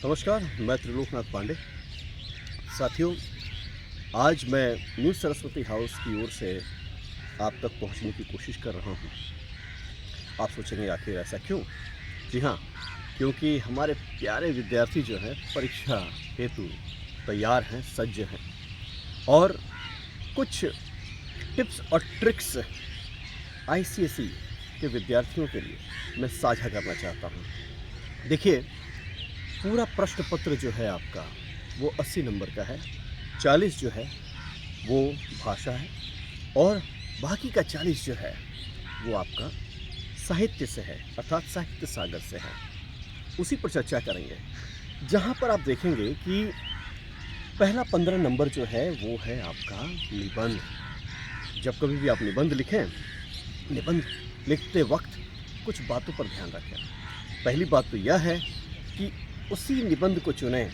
नमस्कार, मैं त्रिलोकनाथ पांडे। साथियों, आज मैं न्यू सरस्वती हाउस की ओर से आप तक पहुंचने की कोशिश कर रहा हूं। आप सोचेंगे आखिर ऐसा क्यों? जी हाँ, क्योंकि हमारे प्यारे विद्यार्थी जो हैं परीक्षा हेतु तैयार हैं, सज्ज हैं और कुछ टिप्स और ट्रिक्स आईसीएसई के विद्यार्थियों के लिए मैं साझा करना चाहता हूं। देखिए, पूरा प्रश्न पत्र जो है आपका वो 80 नंबर का है, 40 जो है वो भाषा है और बाकी का 40 जो है वो आपका साहित्य से है, अर्थात साहित्य सागर से है। उसी पर चर्चा करेंगे, जहाँ पर आप देखेंगे कि पहला 15 नंबर जो है वो है आपका निबंध। जब कभी भी आप निबंध लिखें, निबंध लिखते वक्त कुछ बातों पर ध्यान रखें। पहली बात तो यह है कि उसी निबंध को चुनें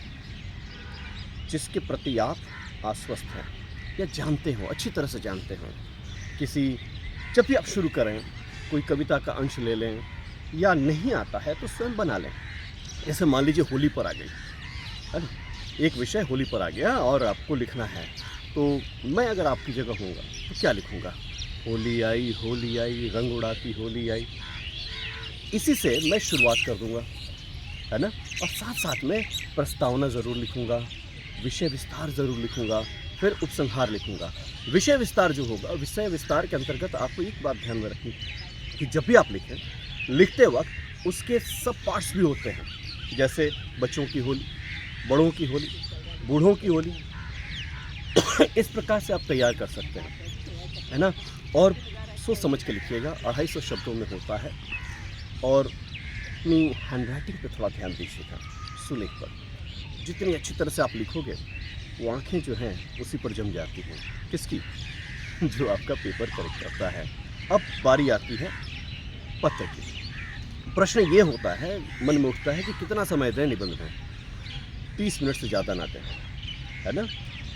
जिसके प्रति आप आश्वस्त हैं या जानते हो, अच्छी तरह से जानते हो। जब भी आप शुरू करें, कोई कविता का अंश ले लें या नहीं आता है तो स्वयं बना लें। जैसे मान लीजिए होली पर आ गई, है ना? एक विषय होली पर आ गया और आपको लिखना है, तो मैं अगर आपकी जगह होऊंगा तो क्या लिखूंगा? होली आई, रंग उड़ाती होली आई। इसी से मैं शुरुआत कर दूंगा, है ना? और साथ साथ में प्रस्तावना ज़रूर लिखूंगा, विषय विस्तार ज़रूर लिखूंगा, फिर उपसंहार लिखूंगा। विषय विस्तार जो होगा, विषय विस्तार के अंतर्गत आपको एक बात ध्यान में रखनी कि जब भी आप लिखें, लिखते वक्त उसके सब पार्ट्स भी होते हैं। जैसे बच्चों की होली, बड़ों की होली, बूढ़ों की होली। इस प्रकार से आप तैयार कर सकते हैं, है ना? और सोच समझ के लिखिएगा। 250 शब्दों में होता है और अपनी हैंडराइटिंग पे थोड़ा ध्यान दीजिएगा। सुलेख पर जितनी अच्छी तरह से आप लिखोगे, वो आँखें जो हैं उसी पर जम जाती हैं। किसकी? जो आपका पेपर करेक्ट करता है। अब बारी आती है पत्र की। प्रश्न ये होता है, मन में उठता है कि कितना समय दें निबंध में? 30 मिनट से ज़्यादा ना दें, है ना?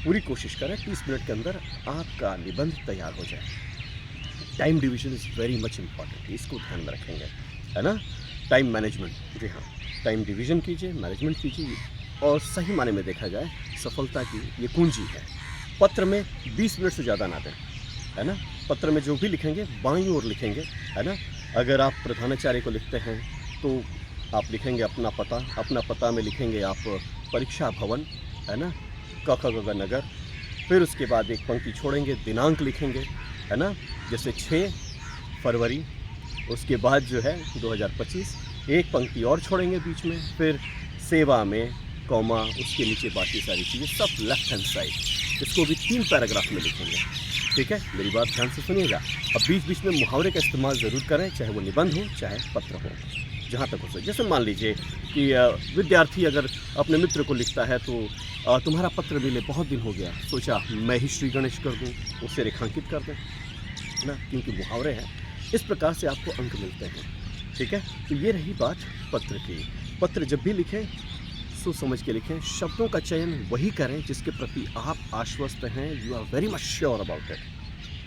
पूरी कोशिश करें 30 मिनट के अंदर आपका निबंध तैयार हो जाए। Time division is very much important, इसको ध्यान में रखेंगे, है ना? टाइम मैनेजमेंट, जी हाँ, टाइम डिवीजन कीजिए, मैनेजमेंट कीजिए और सही माने में देखा जाए सफलता की ये कुंजी है। पत्र में 20 मिनट से ज़्यादा ना दें, है ना? पत्र में जो भी लिखेंगे बाईं ओर लिखेंगे, है ना? अगर आप प्रधानाचार्य को लिखते हैं तो आप लिखेंगे अपना पता में लिखेंगे आप परीक्षा भवन, है ना? क ख ग घ नगर। फिर उसके बाद एक पंक्ति छोड़ेंगे, दिनांक लिखेंगे, है ना? जैसे 6 फरवरी। उसके बाद जो है 2025, एक पंक्ति और छोड़ेंगे बीच में, फिर सेवा में कॉमा, उसके नीचे बाकी सारी चीज़ें सब लेफ्ट हैंड साइड। इसको भी 3 पैराग्राफ में लिखेंगे, ठीक है? मेरी बात ध्यान से सुनिएगा। अब बीच बीच में मुहावरे का इस्तेमाल ज़रूर करें, चाहे वो निबंध हो चाहे पत्र हो, जहाँ तक हो सके। जैसे मान लीजिए कि विद्यार्थी अगर अपने मित्र को लिखता है तो तुम्हारा पत्र मिले बहुत दिन हो गया, सोचा मैं ही श्री गणेश कर दूँ, उसे रेखांकित कर दें, है ना? क्योंकि मुहावरे हैं। इस प्रकार से आपको अंक मिलते हैं, ठीक है? तो ये रही बात पत्र की। पत्र जब भी लिखें सोच समझ के लिखें, शब्दों का चयन वही करें जिसके प्रति आप आश्वस्त हैं, you are very much sure about it,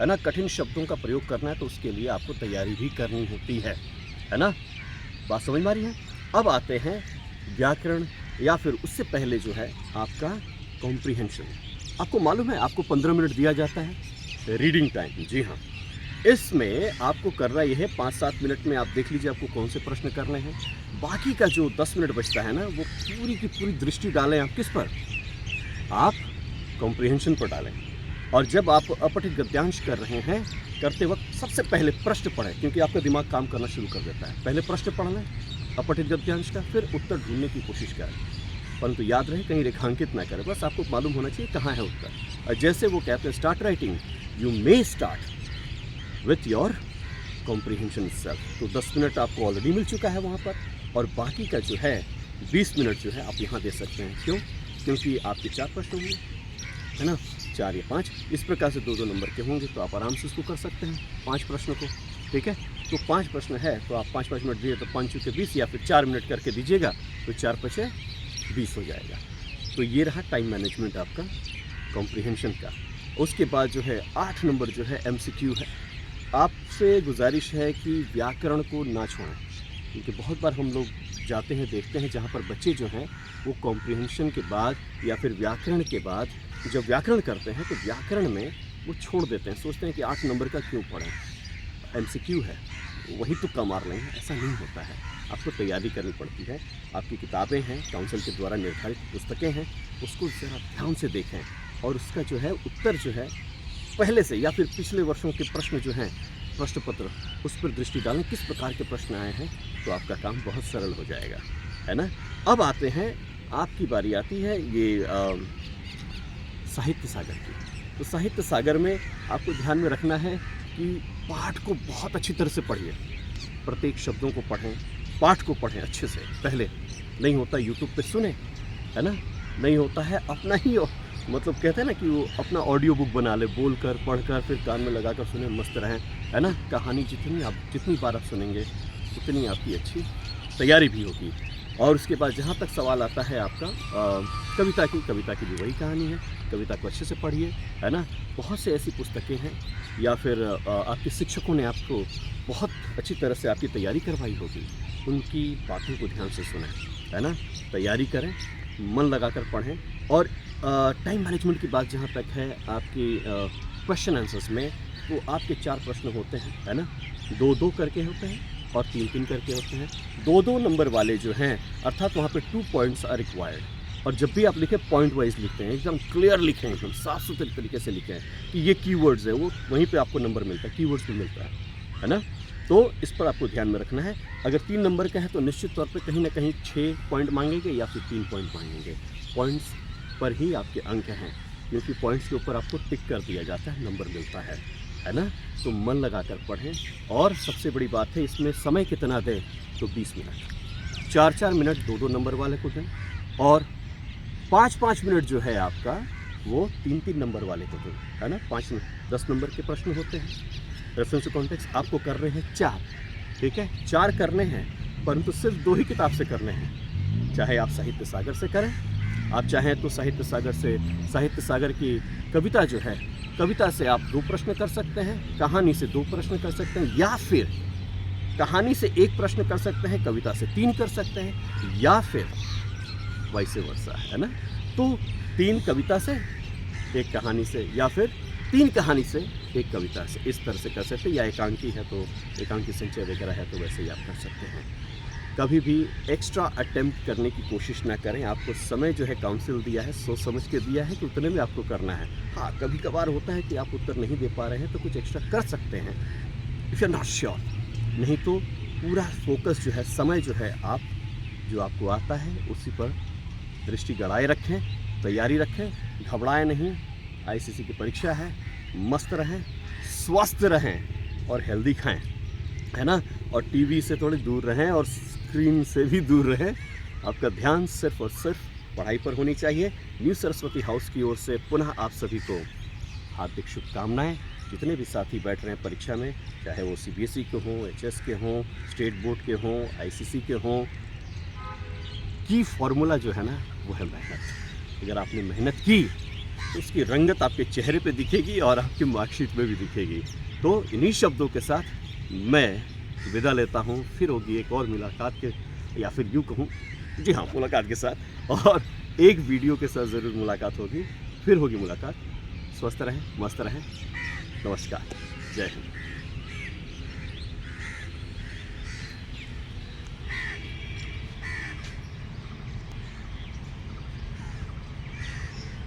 है ना? कठिन शब्दों का प्रयोग करना है तो उसके लिए आपको तैयारी भी करनी होती है ना? बात समझ में आ रही है? अब आते हैं व्याकरण, या फिर उससे पहले जो है आपका कॉम्प्रिहेंशन। आपको मालूम है आपको 15 मिनट दिया जाता है रीडिंग टाइम। जी हाँ, इसमें आपको करना यह है 5-7 मिनट में आप देख लीजिए आपको कौन से प्रश्न करने हैं। बाकी का जो 10 मिनट बचता है ना, वो पूरी की पूरी दृष्टि डालें आप किस पर? आप कॉम्प्रिहेंशन पर डालें। और जब आप अपठित गद्यांश कर रहे हैं, करते वक्त सबसे पहले प्रश्न पढ़ें, क्योंकि आपका दिमाग काम करना शुरू कर देता है। पहले प्रश्न पढ़ लें अपठित गद्यांश का, फिर उत्तर ढूंढने की कोशिश करें, परंतु याद रहे कहीं रेखांकित ना करें। बस आपको मालूम होना चाहिए कहाँ है उत्तर। और जैसे वो कहते हैं start writing, you may start with your comprehension self. तो 10 मिनट आपको ऑलरेडी मिल चुका है वहाँ पर, और बाकी का जो है 20 मिनट जो है आप यहाँ दे सकते हैं। क्यों? क्योंकि आपके 4 प्रश्न होंगे, है ना? 4 या 5, इस प्रकार से 2-2 नंबर के होंगे, तो आप आराम से इसको कर सकते हैं 5 प्रश्नों को, ठीक है? तो 5 प्रश्न है तो आप 5-5 मिनट दिए तो 5 चुके 20, या फिर 4 मिनट करके दीजिएगा तो 4-5 20 हो जाएगा। तो ये रहा टाइम मैनेजमेंट आपका कॉम्प्रिहेंशन का। उसके बाद जो है 8 नंबर जो है एमसीक्यू है। आपसे गुजारिश है कि व्याकरण को ना छोड़ें, क्योंकि बहुत बार हम लोग जाते हैं, देखते हैं जहाँ पर बच्चे जो हैं वो कॉम्प्रिहेंशन के बाद या फिर व्याकरण के बाद जब व्याकरण करते हैं तो व्याकरण में वो छोड़ देते हैं, सोचते हैं कि 8 नंबर का क्यों पढ़ें, MCQ है वही तुक्का मार लेंगे। ऐसा नहीं होता है, आपको तैयारी करनी पड़ती है। आपकी किताबें हैं, काउंसिल के द्वारा निर्धारित पुस्तकें हैं, उसको ज़रा ध्यान से देखें और उसका जो है उत्तर जो है पहले से या फिर पिछले वर्षों के प्रश्न जो हैं, प्रश्न पत्र, उस पर दृष्टि डालें किस प्रकार के प्रश्न आए हैं, तो आपका काम बहुत सरल हो जाएगा, है ना। अब आते हैं, आपकी बारी आती है ये साहित्य सागर की। तो साहित्य सागर में आपको ध्यान में रखना है कि पाठ को बहुत अच्छी तरह से पढ़िए, प्रत्येक शब्दों को पढ़ें, पाठ को पढ़ें अच्छे से। पहले नहीं होता यूट्यूब पे सुने, है ना, नहीं होता है अपना ही मतलब कहते हैं ना कि वो अपना ऑडियो बुक बना ले, बोलकर पढ़कर फिर कान में लगाकर सुने, मस्त रहें, है ना। कहानी जितनी बार आप सुनेंगे उतनी आपकी अच्छी तैयारी भी होगी। और उसके बाद जहाँ तक सवाल आता है आपका कविता की भी वही कहानी है, कविता को अच्छे से पढ़िए, है ना। बहुत से ऐसी पुस्तकें हैं या फिर आपके शिक्षकों ने आपको बहुत अच्छी तरह से आपकी तैयारी करवाई होगी, उनकी बातों को ध्यान से सुनें, है ना। तैयारी करें, मन लगाकर पढ़ें। और टाइम मैनेजमेंट की बात जहाँ तक है आपकी क्वेश्चन आंसर्स में, तो आपके 4 प्रश्न होते हैं, है ना, 2-2 करके होते हैं और 3-3 करके होते हैं। 2-2 नंबर वाले जो हैं, अर्थात वहाँ पे 2 पॉइंट्स आर रिक्वायर्ड। और जब भी आप लिखें पॉइंट वाइज लिखते हैं, एकदम क्लियर लिखें, एकदम साफ सुथरे तरीके से लिखें कि ये कीवर्ड्स है, वो वहीं पे आपको नंबर मिलता है, कीवर्ड्स भी मिलता है ना। तो इस पर आपको ध्यान में रखना है। अगर 3 नंबर का है तो निश्चित तौर पे कहीं ना कहीं 6 पॉइंट मांगेंगे या फिर 3 पॉइंट मांगेंगे। पॉइंट्स पर ही आपके अंक हैं, क्योंकि पॉइंट्स के ऊपर आपको टिक कर दिया जाता है, नंबर मिलता है ना। तो मन लगाकर पढ़ें। और सबसे बड़ी बात है इसमें समय कितना दें, तो 20 मिनट, 4-4 मिनट 2-2 नंबर वाले को दें और 5-5 मिनट जो है आपका वो 3-3 नंबर वाले को दें, है ना। 10 नंबर के प्रश्न होते हैं। रेफरेंस टू कॉन्टेक्स्ट आपको कर रहे हैं 4, ठीक है, 4 करने हैं, परंतु सिर्फ 2 ही किताब से करने हैं। चाहे आप साहित्य सागर से करें, आप चाहें तो साहित्य सागर की कविता जो है, कविता से आप 2 प्रश्न कर सकते हैं, कहानी से 2 प्रश्न कर सकते हैं, या फिर कहानी से 1 प्रश्न कर सकते हैं, कविता से 3 कर सकते हैं, या फिर वैसे वर्षा, है ना। तो 3 कविता से 1 कहानी से, या फिर 3 कहानी से 1 कविता से, इस तरह से कर सकते हैं। या एकांकी है तो एकांकी संचय वगैरह है तो वैसे ही आप कर सकते हैं। कभी भी एक्स्ट्रा अटेम्प्ट करने की कोशिश ना करें। आपको समय जो है काउंसिल दिया है, सोच समझ के दिया है कि उतने में आपको करना है। हाँ, कभी कभार होता है कि आप उत्तर नहीं दे पा रहे हैं तो कुछ एक्स्ट्रा कर सकते हैं, if you are not sure. नहीं तो पूरा फोकस जो है, समय जो है, आप जो आपको आता है उसी पर दृष्टि गड़ाए रखें, तैयारी रखें, घबराएं नहीं। ICC की परीक्षा है, मस्त रहें, स्वस्थ रहें और हेल्दी खाएं, है ना। और टीवी से थोड़ी दूर रहें और स्क्रीन से भी दूर रहें। आपका ध्यान सिर्फ और सिर्फ पढ़ाई पर होनी चाहिए। न्यू सरस्वती हाउस की ओर से पुनः आप सभी को हार्दिक शुभकामनाएं। जितने भी साथी बैठ रहे हैं परीक्षा में, चाहे वो CBSE के हों, HS के हों, स्टेट बोर्ड के हों, ICC के हों, की फॉर्मूला जो है ना वो है मेहनत। अगर आपने मेहनत की तो उसकी रंगत आपके चेहरे पे दिखेगी और आपकी मार्कशीट में भी दिखेगी। तो इन्हीं शब्दों के साथ मैं विदा लेता हूँ। फिर होगी एक और मुलाकात के, या फिर यूँ कहूँ, जी हाँ, मुलाकात के साथ, और एक वीडियो के साथ ज़रूर मुलाकात होगी। फिर होगी मुलाकात। स्वस्थ रहें, मस्त रहें। नमस्कार, जय हिंद।